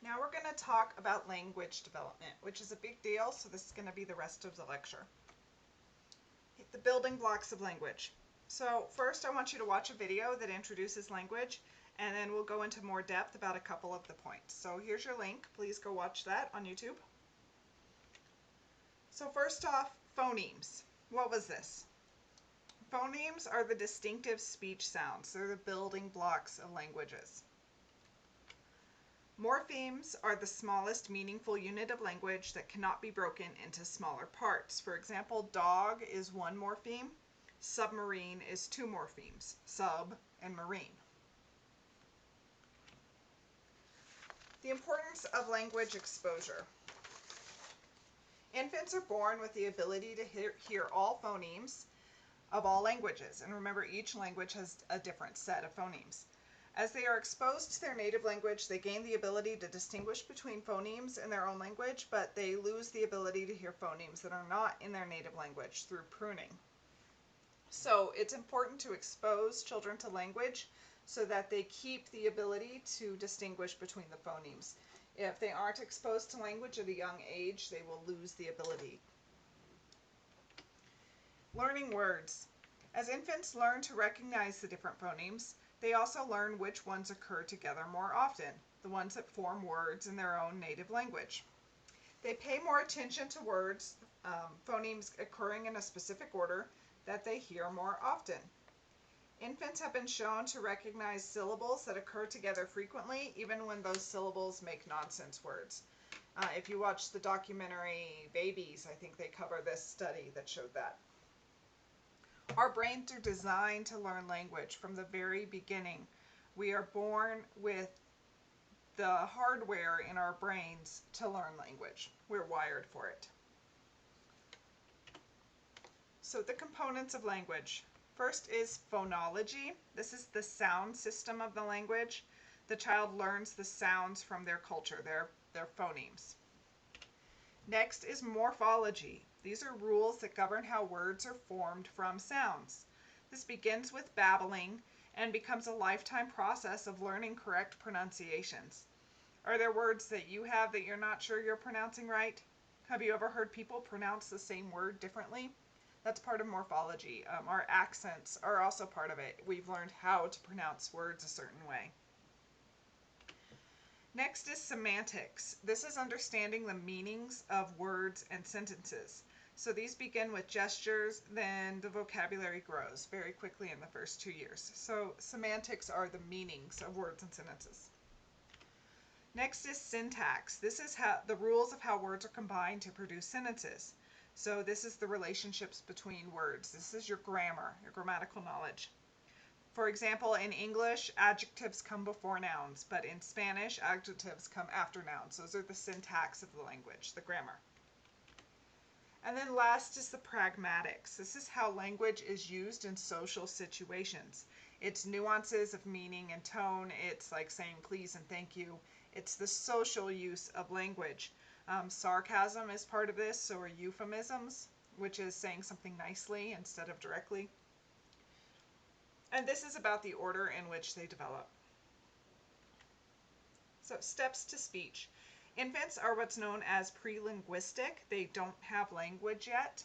Now we're going to talk about language development, which is a big deal, so this is going to be the rest of the lecture. The building blocks of language. So first I want you to watch a video that introduces language, and then we'll go into more depth about a couple of the points. So here's your link. Please go watch that on YouTube. So first off, phonemes. What was this? Phonemes are the distinctive speech sounds. They're the building blocks of languages. Morphemes are the smallest meaningful unit of language that cannot be broken into smaller parts. For example, dog is one morpheme, submarine is two morphemes, sub and marine. The importance of language exposure. Infants are born with the ability to hear all phonemes of all languages, and remember, each language has a different set of phonemes. As they are exposed to their native language, they gain the ability to distinguish between phonemes in their own language, but they lose the ability to hear phonemes that are not in their native language through pruning. So it's important to expose children to language so that they keep the ability to distinguish between the phonemes. If they aren't exposed to language at a young age, they will lose the ability. Learning words. As infants learn to recognize the different phonemes, they also learn which ones occur together more often, the ones that form words in their own native language. They pay more attention to words, phonemes occurring in a specific order, that they hear more often. Infants have been shown to recognize syllables that occur together frequently, even when those syllables make nonsense words. If you watch the documentary Babies, I think they cover this study that showed that. Our brains are designed to learn language from the very beginning. We are born with the hardware in our brains to learn language. We're wired for it. So the components of language. First is phonology. This is the sound system of the language. The child learns the sounds from their culture, their phonemes. Next is morphology. These are rules that govern how words are formed from sounds. This begins with babbling and becomes a lifetime process of learning correct pronunciations. Are there words that you have that you're not sure you're pronouncing right? Have you ever heard people pronounce the same word differently? That's part of morphology. Our accents are also part of it. We've learned how to pronounce words a certain way. Next is semantics. This is understanding the meanings of words and sentences. So these begin with gestures, then the vocabulary grows very quickly in the first 2 years. So semantics are the meanings of words and sentences. Next is syntax. This is the rules of how words are combined to produce sentences. So this is the relationships between words. This is your grammar, your grammatical knowledge. For example, in English, adjectives come before nouns, but in Spanish, adjectives come after nouns. Those are the syntax of the language, the grammar. And then last is the pragmatics. This is how language is used in social situations. It's nuances of meaning and tone. It's like saying please and thank you. It's the social use of language. Sarcasm is part of this, so are euphemisms, which is saying something nicely instead of directly. And this is about the order in which they develop. So steps to speech. Infants are what's known as pre-linguistic. They don't have language yet.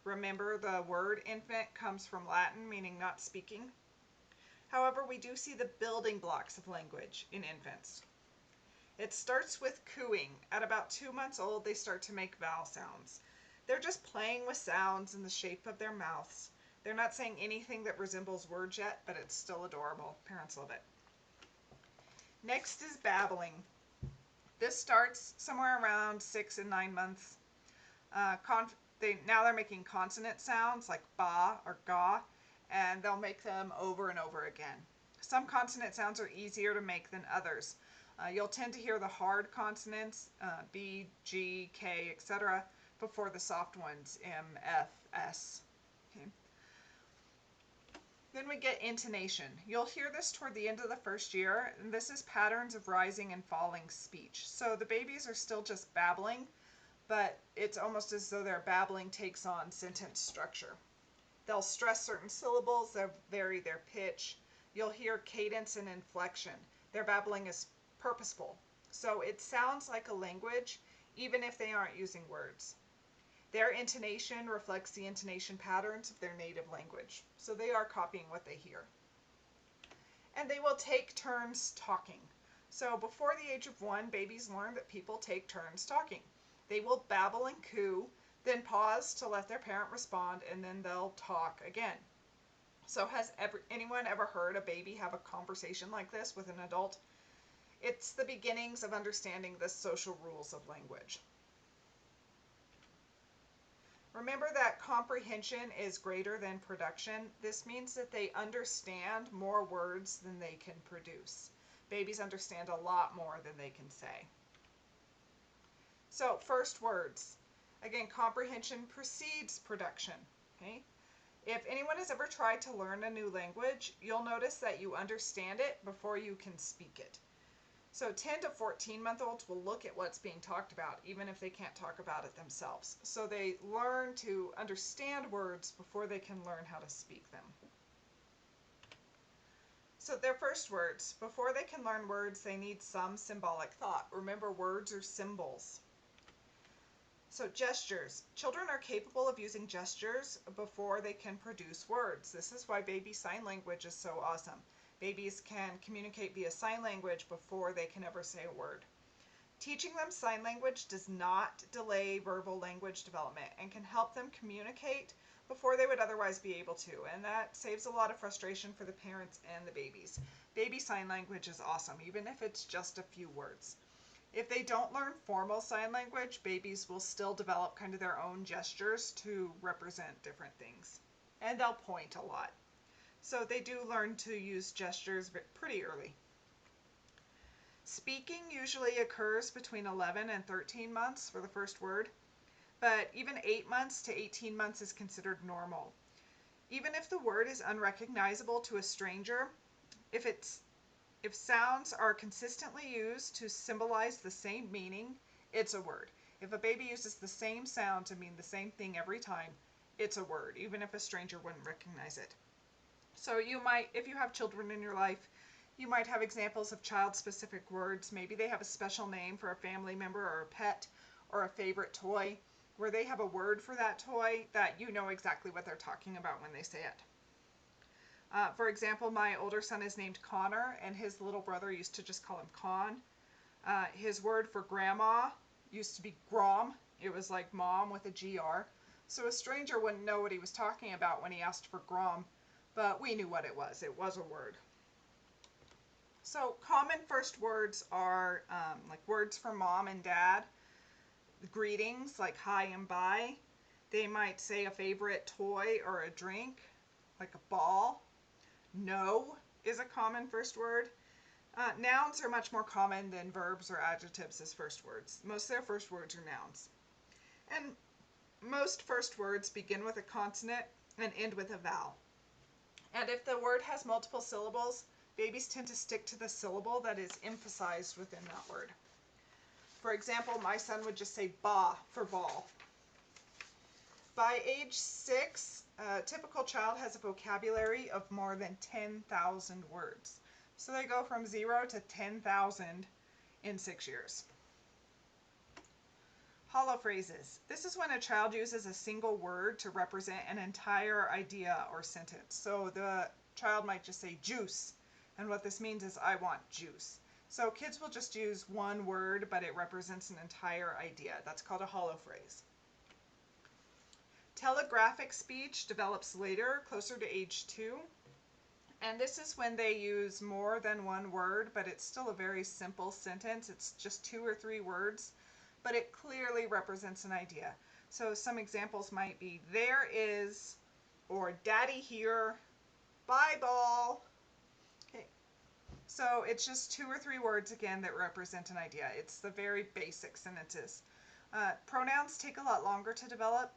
Remember, the word infant comes from Latin, meaning not speaking. However, we do see the building blocks of language in infants. It starts with cooing. At about 2 months old, they start to make vowel sounds. They're just playing with sounds in the shape of their mouths. They're not saying anything that resembles words yet, but it's still adorable. Parents love it. Next is babbling. This starts somewhere around 6 and 9 months. Now they're making consonant sounds like ba or ga, and they'll make them over and over again. Some consonant sounds are easier to make than others. You'll tend to hear the hard consonants, B, G, K, etc., before the soft ones, M, F, S. Okay. Then we get intonation. You'll hear this toward the end of the first year, and this is patterns of rising and falling speech. So the babies are still just babbling, but it's almost as though their babbling takes on sentence structure. They'll stress certain syllables, they'll vary their pitch. You'll hear cadence and inflection. Their babbling is purposeful. So it sounds like a language even if they aren't using words. Their intonation reflects the intonation patterns of their native language. So they are copying what they hear. And they will take turns talking. So before the age of 1, babies learn that people take turns talking. They will babble and coo, then pause to let their parent respond, and then they'll talk again. So has anyone ever heard a baby have a conversation like this with an adult? It's the beginnings of understanding the social rules of language. Remember that comprehension is greater than production. This means that they understand more words than they can produce. Babies understand a lot more than they can say. So first words. Again, comprehension precedes production. Okay? If anyone has ever tried to learn a new language, you'll notice that you understand it before you can speak it. So 10 to 14-month-olds will look at what's being talked about, even if they can't talk about it themselves. So they learn to understand words before they can learn how to speak them. So their first words. Before they can learn words, they need some symbolic thought. Remember, words are symbols. So gestures. Children are capable of using gestures before they can produce words. This is why baby sign language is so awesome. Babies can communicate via sign language before they can ever say a word. Teaching them sign language does not delay verbal language development and can help them communicate before they would otherwise be able to. And that saves a lot of frustration for the parents and the babies. Baby sign language is awesome, even if it's just a few words. If they don't learn formal sign language, babies will still develop kind of their own gestures to represent different things. And they'll point a lot. So they do learn to use gestures pretty early. Speaking usually occurs between 11 and 13 months for the first word, but even 8 months to 18 months is considered normal. Even if the word is unrecognizable to a stranger, if sounds are consistently used to symbolize the same meaning, it's a word. If a baby uses the same sound to mean the same thing every time, it's a word, even if a stranger wouldn't recognize it. So you might, if you have children in your life, you might have examples of child-specific words. Maybe they have a special name for a family member or a pet or a favorite toy, where they have a word for that toy that you know exactly what they're talking about when they say it. For example, my older son is named Connor, and his little brother used to just call him Con. His word for grandma used to be Grom. It was like mom with a GR. So a stranger wouldn't know what he was talking about when he asked for Grom, but we knew what it was. It was a word. So common first words are like words for mom and dad, greetings like hi and bye. They might say a favorite toy or a drink, like a ball. No is a common first word. Nouns are much more common than verbs or adjectives as first words. Most of their first words are nouns. And most first words begin with a consonant and end with a vowel. And if the word has multiple syllables, babies tend to stick to the syllable that is emphasized within that word. For example, my son would just say ba for ball. By age 6, a typical child has a vocabulary of more than 10,000 words. So they go from 0 to 10,000 in 6 years. Hollow phrases. This is when a child uses a single word to represent an entire idea or sentence. So the child might just say juice, and what this means is I want juice. So kids will just use one word, but it represents an entire idea. That's called a hollow phrase. Telegraphic speech develops later, closer to age 2. And this is when they use more than one word, but it's still a very simple sentence. It's just 2 or 3 words, but it clearly represents an idea. So some examples might be there is, or daddy here, bye ball. Okay. So it's just 2 or 3 words again that represent an idea. It's the very basic sentences. Pronouns take a lot longer to develop.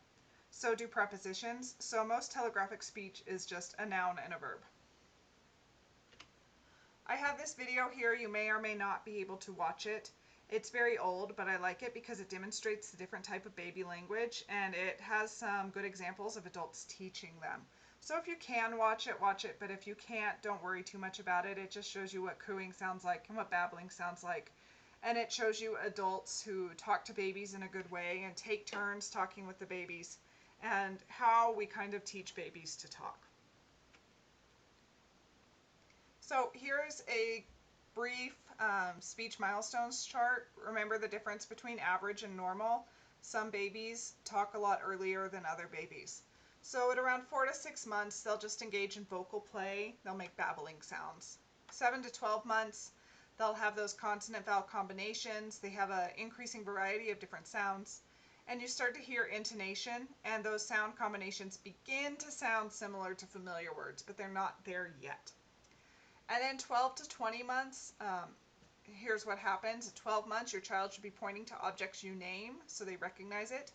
So do prepositions. So most telegraphic speech is just a noun and a verb. I have this video here. You may or may not be able to watch it. It's very old, but I like it because it demonstrates the different type of baby language, and it has some good examples of adults teaching them. So if you can watch it, but if you can't, don't worry too much about it. It just shows you what cooing sounds like and what babbling sounds like, And it shows you adults who talk to babies in a good way and take turns talking with the babies, and how we kind of teach babies to talk. So here's a brief speech milestones chart. Remember the difference between average and normal. Some babies talk a lot earlier than other babies. So at around 4 to 6 months, they'll just engage in vocal play. They'll make babbling sounds. 7 to 12 months, they'll have those consonant vowel combinations. They have an increasing variety of different sounds. And you start to hear intonation, and those sound combinations begin to sound similar to familiar words, but they're not there yet. And then 12 to 20 months, here's what happens. At 12 months, your child should be pointing to objects you name so they recognize it.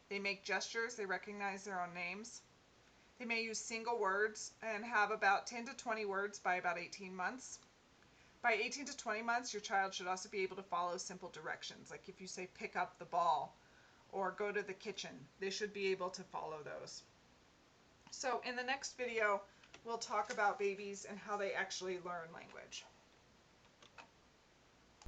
They make gestures, they recognize their own names. They may use single words and have about 10 to 20 words by about 18 months. By 18 to 20 months, your child should also be able to follow simple directions. Like if you say pick up the ball or go to the kitchen, they should be able to follow those. So in the next video, we'll talk about babies and how they actually learn language.